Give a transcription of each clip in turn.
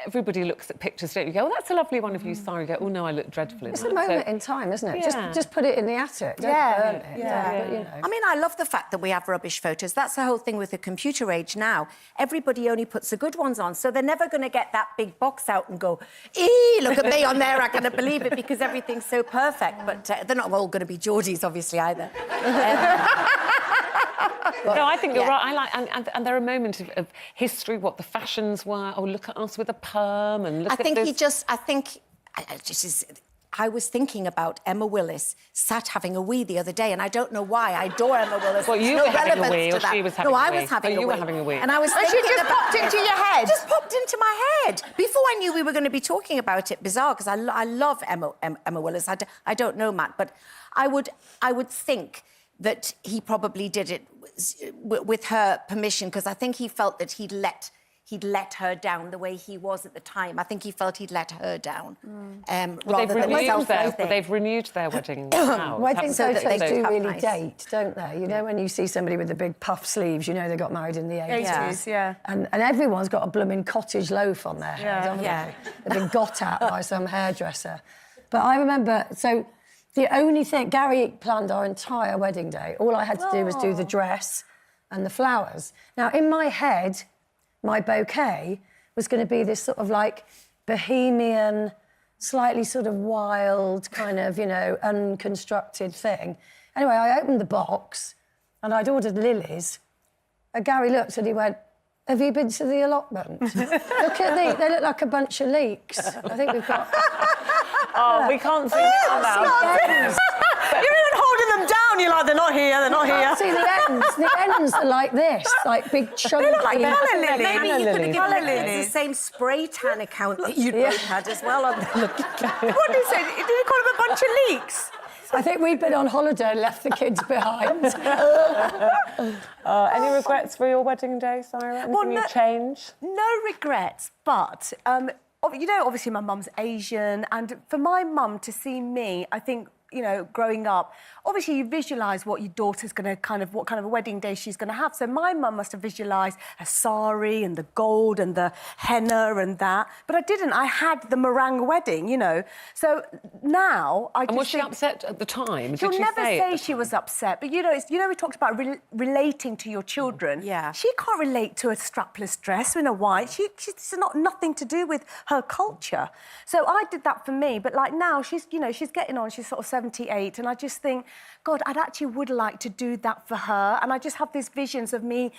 everybody looks at pictures, don't you? Go, oh, that's a lovely one of you, Sarah. You go, oh, no, I look dreadful in It's that. a moment in time, isn't it? Yeah. Just put it in the attic. Don't burn it. Yeah. But, you know. I mean, I love the fact that we have rubbish photos. That's the whole thing with the computer age now. Everybody only puts the good ones on, so they're never going to get that big box out and go, eee, look at me on there, I can't believe it, because everything's so perfect. But they're not all going to be Geordies, obviously, either. No, I think you're right. I like, and there are moments of history, what the fashions were. Oh, look at us with a perm, and look at this. I was thinking about Emma Willis sat having a wee the other day, and I don't know why. I adore Emma Willis. Well, you were having a wee, or she was having a wee? No, I was having a wee. You were having a wee. And I was and thinking she just popped into your head. It just popped into my head. Before I knew we were going to be talking about it, bizarre, because I love Emma Willis. I don't know, Matt, but I would think that he probably did it with her permission, because I think he felt that he'd let her down the way he was at the time. I think he felt he'd let her down. Rather than they've renewed their wedding now. Wedding photos they do really nice. date, don't they? You know, when you see somebody with the big puff sleeves, you know they got married in the 80s. 80s, yeah. And everyone's got a blooming cottage loaf on their head, haven't they? They've been got at by some hairdresser. But I remember, so the only thing, Gary planned our entire wedding day. All I had to do was do the dress and the flowers. Now, in my head, my bouquet was going to be this sort of like bohemian, slightly sort of wild, kind of, you know, unconstructed thing. Anyway, I opened the box and I'd ordered lilies. And Gary looked and he went, have you been to the allotment? Look at these, they look like a bunch of leeks. I think we've got... Oh, we can't see them now. You're even holding them down. You're like, they're not here, they're not here. See, the ends are like this, like big chunky... They look like colour lilies. Maybe you could have Colour given lilies. the same spray tan account that you both had as well on the What did he say? Did he call them a bunch of leeks? I think we'd been on holiday and left the kids behind. Any regrets for your wedding day, Sarah? Anything you change? No regrets, but, you know, obviously my mum's Asian, and for my mum to see me, I think, you know, growing up, obviously you visualise what your daughter's going to what kind of a wedding day she's going to have. So my mum must have visualised a sari and the gold and the henna and that. But I didn't. I had the meringue wedding, you know. So now I just And was she upset at the time? She'll Did she never say say she was upset. But, you know, we talked about relating to your children. Yeah. She can't relate to a strapless dress in a white. She's nothing to do with her culture. So I did that for me. But, like, now she's getting on. She's sort of 78. And I just think, God, I'd actually would like to do that for her. And I just have these visions of me,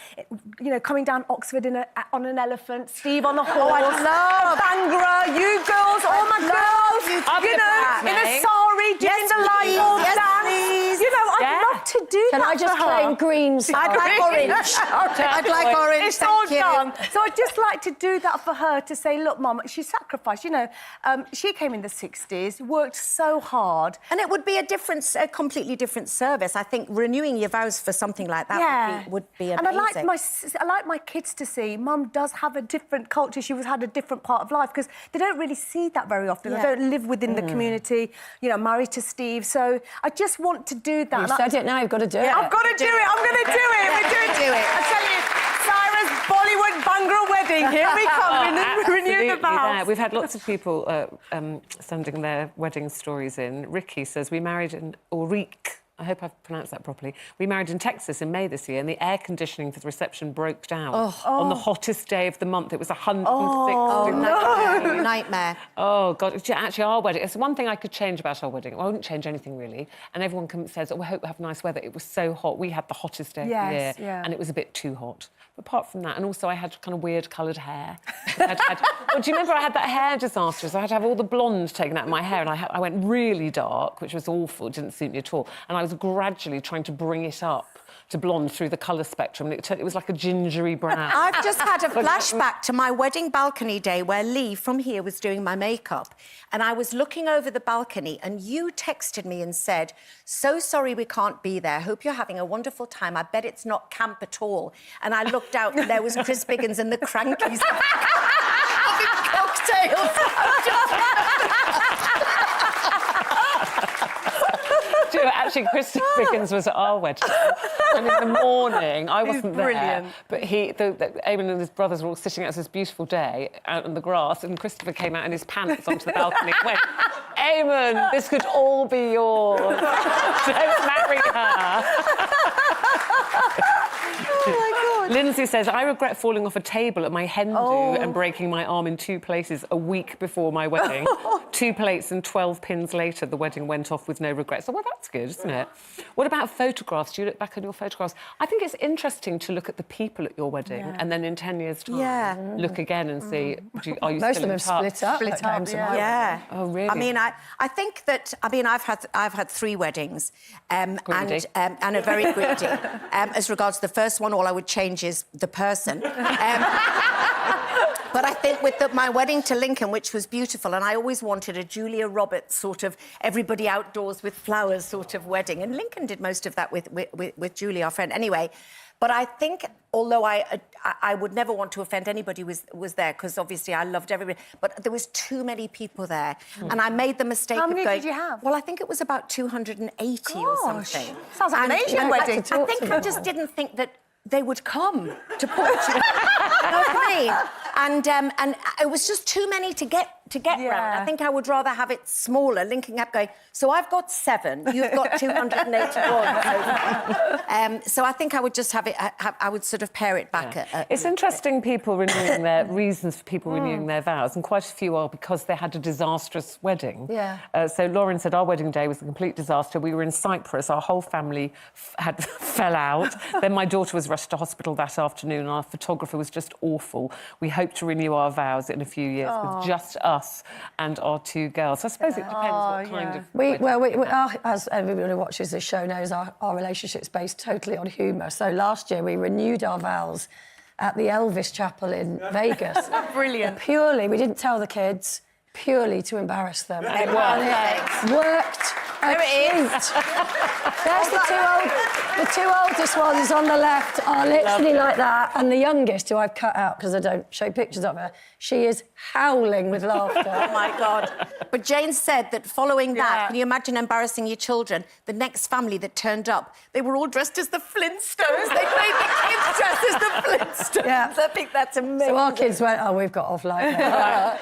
you know, coming down Oxford on an elephant, Steve on a horse. I love Bangra, you girls, all my girls, you know, in a sari, doing the light bulb dance. You know, I'd love to do Can that I just for her. claim green? I'd like orange. I'd like orange, It's all thank you. done. So I'd just like to do that for her, to say, look, Mum, she sacrificed. You know, she came in the 60s, worked so hard. And it would be a completely different service. I think renewing your vows for something like that would be amazing. And I like my kids to see Mum does have a different culture. She had a different part of life, because they don't really see that very often. They don't live within the community, you know, married to Steve. So I just want to do that. You've said it now, you've got to do it. I've got to do it. I'm going to do it. We're doing it. I tell you, Sarah's Bollywood Bangra wedding. Here we come. Renew the vows. Yeah. We've had lots of people sending their wedding stories in. Ricky says, we married in Ulrich. I hope I've pronounced that properly. We married in Texas in May this year, and the air conditioning for the reception broke down on the hottest day of the month. It was 106 degrees. Nightmare. Oh, God. Actually, our wedding... It's one thing I could change about our wedding. I wouldn't change anything, really. And everyone says, oh, I hope we have nice weather. It was so hot. We had the hottest day of the year, and it was a bit too hot. But apart from that, and also I had kind of weird coloured hair. Well, do you remember I had that hair disaster? So I had to have all the blonde taken out of my hair, and I went really dark, which was awful. It didn't suit me at all. And I was gradually trying to bring it up to blonde through the colour spectrum. And it was like a gingery brown. I've just had a flashback to my wedding balcony day where Lee from here was doing my makeup, and I was looking over the balcony, and you texted me and said, so sorry we can't be there. Hope you're having a wonderful time. I bet it's not camp at all. And I looked out and there was Chris Biggins and the Crankies having cocktails. Do you know, actually, Christopher Pickens was at our wedding. And in the morning, I wasn't brilliant. there, but Eamon and his brothers were all sitting out. It was this beautiful day out on the grass, and Christopher came out in his pants onto the balcony and went, Eamon, this could all be yours. Don't marry her. Oh, my God. Lindsay says, I regret falling off a table at my hen do and breaking my arm in 2 places a week before my wedding. 2 plates and 12 pins later, the wedding went off with no regrets. Well, that's good, isn't it? What about photographs? Do you look back on your photographs? I think it's interesting to look at the people at your wedding and then in 10 years' time look again and see, are you Most still of them in touch? split up. Split up, yeah. Yeah. Oh, really? I mean, I think that I've had 3 weddings, and a very greedy. As regards the first one, all I would change is the person. But I think with my wedding to Lincoln, which was beautiful, and I always wanted a Julia Roberts sort of everybody outdoors with flowers sort of wedding, and Lincoln did most of that with Julie, our friend. Anyway, but I think, although I would never want to offend anybody was there, because obviously I loved everybody, but there was too many people there, and I made the mistake of going... How many did you have? Well, I think it was about 280 or something. Sounds like an Asian wedding. I think I just didn't think that they would come to Portugal. You know what I mean? And it was just too many to get round. I think I would rather have it smaller, linking up, going, so I've got 7, you've got 281. So I think I would just have it, I would sort of pare it back. It's interesting, people renewing their reasons for people renewing their vows, and quite a few are because they had a disastrous wedding. Yeah. So Lauren said, our wedding day was a complete disaster. We were in Cyprus, our whole family fell out. Then my daughter was rushed to hospital that afternoon, and our photographer was just awful. We hope to renew our vows in a few years with just us and our 2 girls. So I suppose it depends what kind of... As everybody who watches this show knows, our relationship's based totally on humour. So last year we renewed our vows at the Elvis Chapel in Vegas. Brilliant. Purely, we didn't tell the kids, purely to embarrass them. It worked. There it is. There's the 2 oldest ones on the left are literally like that, and the youngest, who I've cut out because I don't show pictures of her, she is howling with laughter. Oh, my God. But Jane said that following that, can you imagine embarrassing your children? The next family that turned up, they were all dressed as the Flintstones. They made the kids dressed as the Flintstones. Yeah. I think that's amazing. So our kids went, oh, we've got off like that.